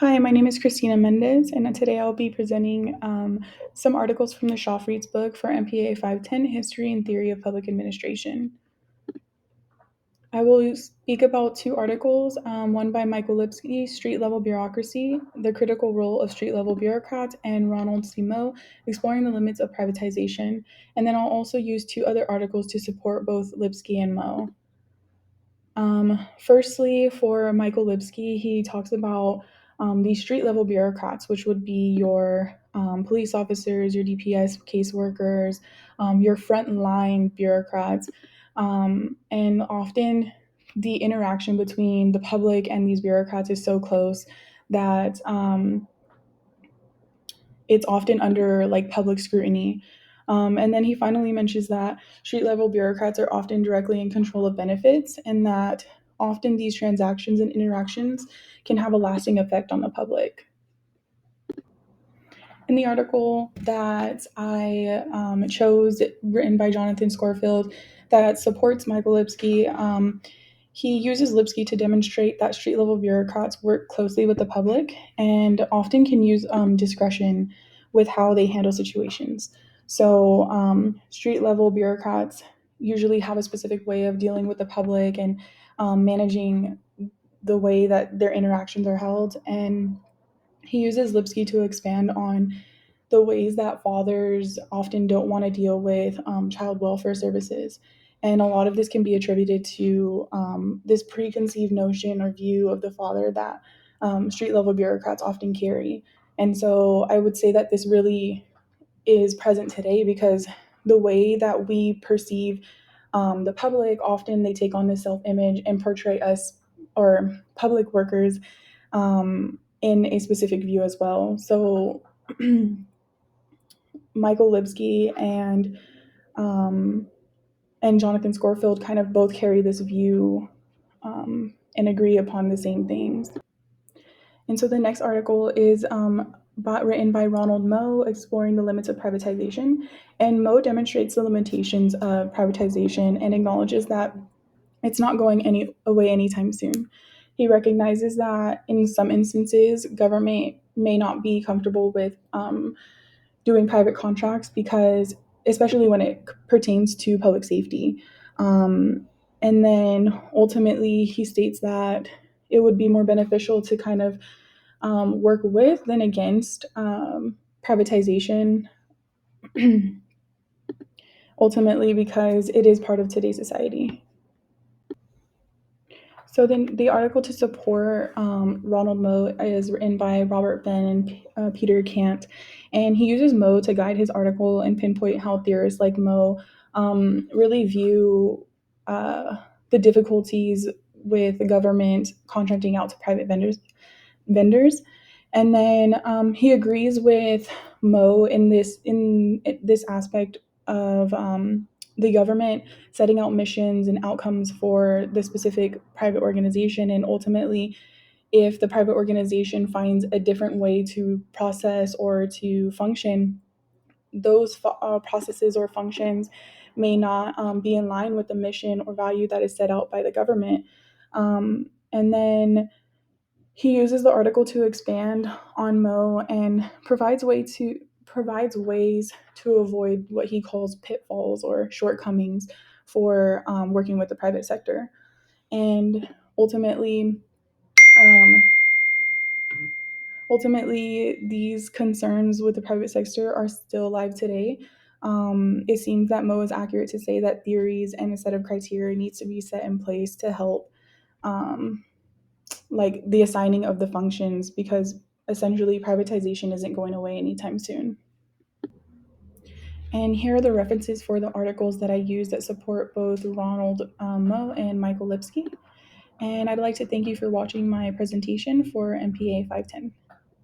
Hi, my name is Christina Mendez, and today I'll be presenting some articles from the Shaw Fried's book for MPA 510 History and Theory of Public Administration. I will speak about two articles, one by Michael Lipsky, Street Level Bureaucracy, The Critical Role of Street Level Bureaucrats, and Ronald C. Moe, Exploring the Limits of Privatization. And then I'll also use two other articles to support both Lipsky and Moe. Firstly, for Michael Lipsky, he talks about these street level bureaucrats, which would be your police officers, your DPS caseworkers, your frontline bureaucrats. And often the interaction between the public and these bureaucrats is so close that it's often under like public scrutiny. And then he finally mentions that street level bureaucrats are often directly in control of benefits, and that often these transactions and interactions can have a lasting effect on the public. In the article that I chose, written by Jonathan Scorfield, that supports Michael Lipsky, he uses Lipsky to demonstrate that street level bureaucrats work closely with the public and often can use discretion with how they handle situations. So, street level bureaucrats usually have a specific way of dealing with the public and managing the way that their interactions are held. And he uses Lipsky to expand on the ways that fathers often don't want to deal with child welfare services. And a lot of this can be attributed to this preconceived notion or view of the father that street level bureaucrats often carry. And so I would say that this really is present today because the way that we perceive the public, often they take on this self image and portray us or public workers in a specific view as well. So Michael Lipsky um, and Jonathan Scorfield kind of both carry this view and agree upon the same things. And so the next article is written by Ronald Moe, Exploring the Limits of Privatization. And Moe demonstrates the limitations of privatization and acknowledges that it's not going away anytime soon. He recognizes that in some instances, government may not be comfortable with doing private contracts because, especially when it pertains to public safety. And then ultimately, he states that it would be more beneficial to kind of work with than against privatization, ultimately, because it is part of today's society. So then the article to support Ronald Moe is written by Robert Ben and Peter Kant, and he uses Moe to guide his article and pinpoint how theorists like Moe really view the difficulties with the government contracting out to private vendors. And then he agrees with Moe in this aspect of the government setting out missions and outcomes for the specific private organization, and ultimately, if the private organization finds a different way to process or to function, those processes or functions may not be in line with the mission or value that is set out by the government. And then he uses the article to expand on Moe and provides ways to avoid what he calls pitfalls or shortcomings for working with the private sector. And ultimately, um, these concerns with the private sector are still alive today. It seems that Moe is accurate to say that theories and a set of criteria needs to be set in place to help um, like the assigning of the functions, because essentially privatization isn't going away anytime soon. And here are the references for the articles that I use that support both Ronald Moe and Michael Lipsky. And I'd like to thank you for watching my presentation for MPA 510.